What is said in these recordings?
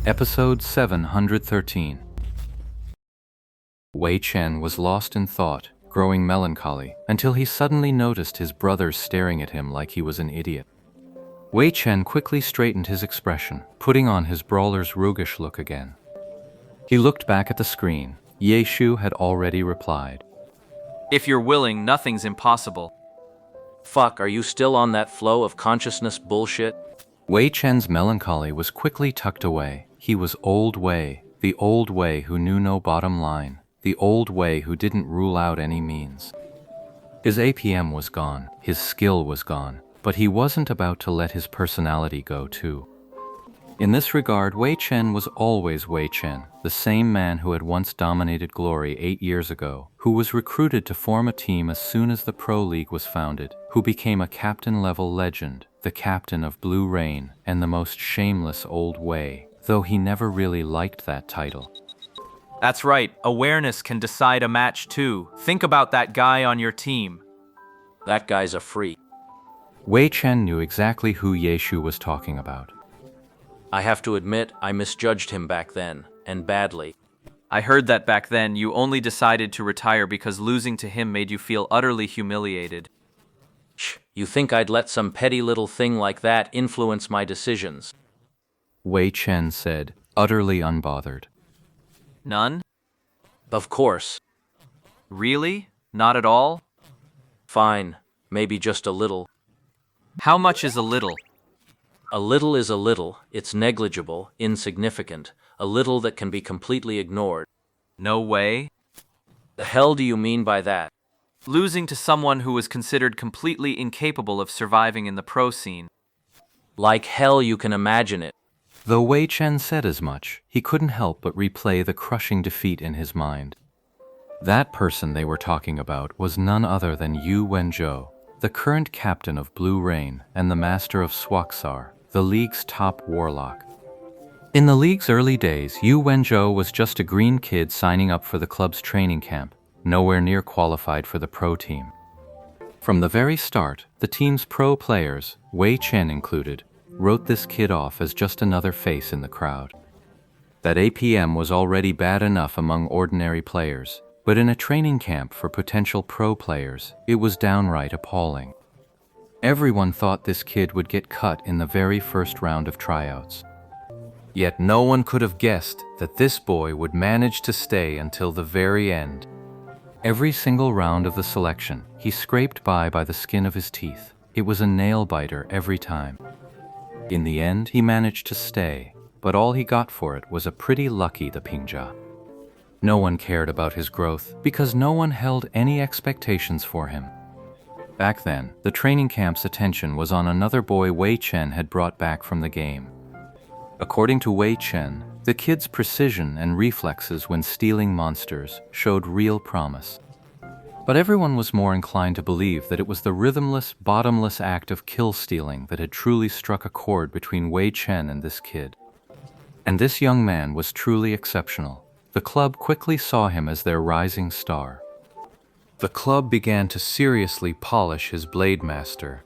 Episode 713. Wei Chen was lost in thought, growing melancholy, until he suddenly noticed his brothers staring at him like he was an idiot. Wei Chen quickly straightened his expression, putting on his brawler's roguish look again. He looked back at the screen. Ye Shu had already replied. If you're willing, nothing's impossible. Fuck, are you still on that flow of consciousness bullshit? Wei Chen's melancholy was quickly tucked away. He was old Wei, the old Wei who knew no bottom line, the old Wei who didn't rule out any means. His APM was gone, his skill was gone, but he wasn't about to let his personality go too. In this regard, Wei Chen was always Wei Chen, the same man who had once dominated Glory 8 years ago, who was recruited to form a team as soon as the Pro League was founded, who became a captain-level legend, the captain of Blue Rain, and the most shameless old Wei, though he never really liked that title. That's right, awareness can decide a match too. Think about that guy on your team. That guy's a freak. Wei Chen knew exactly who Ye Shu was talking about. I have to admit, I misjudged him back then, and badly. I heard that back then you only decided to retire because losing to him made you feel utterly humiliated. Shh, you think I'd let some petty little thing like that influence my decisions? Wei Chen said, utterly unbothered. None? Of course. Really? Not at all? Fine, maybe just a little. How much is a little? A little is a little, it's negligible, insignificant, a little that can be completely ignored. No way. The hell do you mean by that? Losing to someone who was considered completely incapable of surviving in the pro scene. Like hell you can imagine it. Though Wei Chen said as much, he couldn't help but replay the crushing defeat in his mind. That person they were talking about was none other than Yu Wenzhou, the current captain of Blue Rain and the master of Swaksar, the league's top warlock. In the league's early days, Yu Wenzhou was just a green kid signing up for the club's training camp, nowhere near qualified for the pro team. From the very start, the team's pro players, Wei Chen included, wrote this kid off as just another face in the crowd. That APM was already bad enough among ordinary players, but in a training camp for potential pro players, it was downright appalling. Everyone thought this kid would get cut in the very first round of tryouts. Yet no one could have guessed that this boy would manage to stay until the very end. Every single round of the selection, he scraped by the skin of his teeth. It was a nail-biter every time. In the end, he managed to stay, but all he got for it was a pretty lucky the Pingjia. No one cared about his growth because no one held any expectations for him. Back then, the training camp's attention was on another boy Wei Chen had brought back from the game. According to Wei Chen, the kid's precision and reflexes when stealing monsters showed real promise. But everyone was more inclined to believe that it was the rhythmless, bottomless act of kill-stealing that had truly struck a chord between Wei Chen and this kid. And this young man was truly exceptional. The club quickly saw him as their rising star. The club began to seriously polish his Blade Master.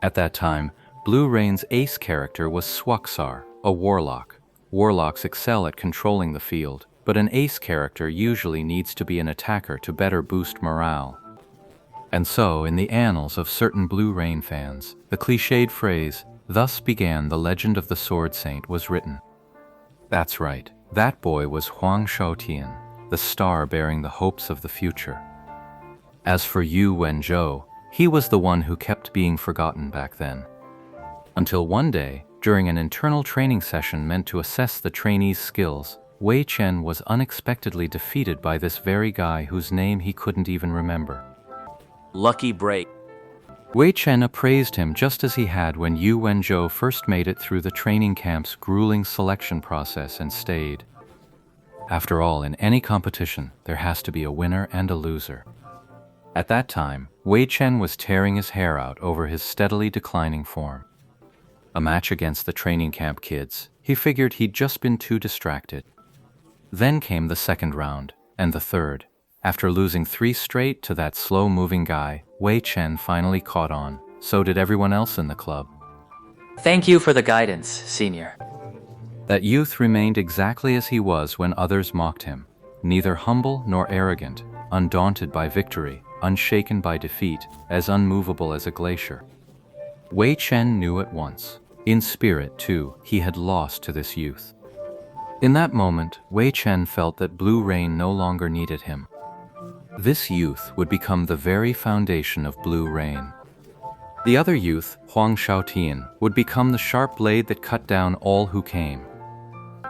At that time, Blue Rain's ace character was Swaksar, a warlock. Warlocks excel at controlling the field, but an ace character usually needs to be an attacker to better boost morale. And so, in the annals of certain Blue Rain fans, the cliched phrase, "Thus began the legend of the Sword Saint," was written. That's right, that boy was Huang Shaotian, the star bearing the hopes of the future. As for Yu Wenzhou, he was the one who kept being forgotten back then. Until one day, during an internal training session meant to assess the trainees' skills, Wei Chen was unexpectedly defeated by this very guy whose name he couldn't even remember. Lucky break. Wei Chen appraised him just as he had when Yu Wenzhou first made it through the training camp's grueling selection process and stayed. After all, in any competition, there has to be a winner and a loser. At that time, Wei Chen was tearing his hair out over his steadily declining form. A match against the training camp kids, he figured he'd just been too distracted. Then came the second round, and the third. After losing 3 straight to that slow-moving guy, Wei Chen finally caught on. So did everyone else in the club. Thank you for the guidance, Senior. That youth remained exactly as he was when others mocked him, neither humble nor arrogant, undaunted by victory, unshaken by defeat, as unmovable as a glacier. Wei Chen knew at once. In spirit, too, he had lost to this youth. In that moment, Wei Chen felt that Blue Rain no longer needed him. This youth would become the very foundation of Blue Rain. The other youth, Huang Shaotian, would become the sharp blade that cut down all who came.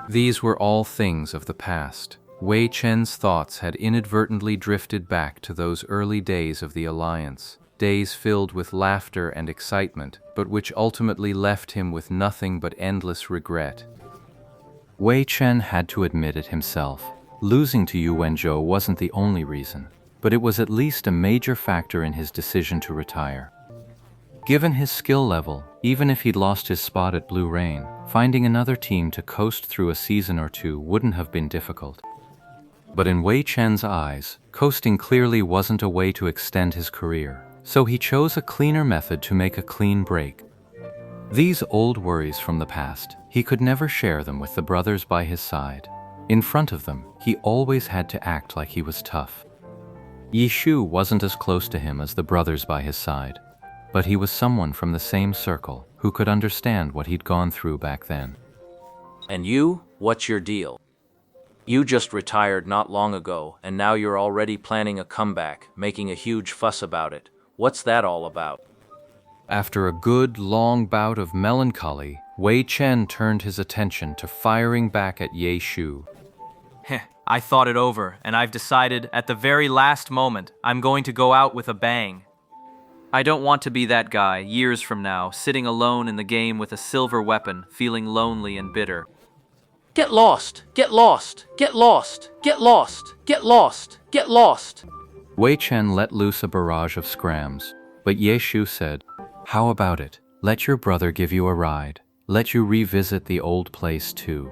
These were all things of the past. Wei Chen's thoughts had inadvertently drifted back to those early days of the Alliance, days filled with laughter and excitement, but which ultimately left him with nothing but endless regret. Wei Chen had to admit it himself. Losing to Yu Wenzhou wasn't the only reason, but it was at least a major factor in his decision to retire. Given his skill level, even if he'd lost his spot at Blue Rain, finding another team to coast through a season or two wouldn't have been difficult. But in Wei Chen's eyes, coasting clearly wasn't a way to extend his career, so he chose a cleaner method to make a clean break. These old worries from the past, he could never share them with the brothers by his side. In front of them, he always had to act like he was tough. Yi Shu wasn't as close to him as the brothers by his side, but he was someone from the same circle who could understand what he'd gone through back then. And you, what's your deal? You just retired not long ago, and now you're already planning a comeback, making a huge fuss about it. What's that all about? After a good, long bout of melancholy, Wei Chen turned his attention to firing back at Ye Shu. Heh, I thought it over, and I've decided, at the very last moment, I'm going to go out with a bang. I don't want to be that guy, years from now, sitting alone in the game with a silver weapon, feeling lonely and bitter. Get lost! Get lost! Get lost! Get lost! Get lost! Get lost! Wei Chen let loose a barrage of scrams, but Ye Shu said, "How about it? Let your brother give you a ride. Let you revisit the old place too."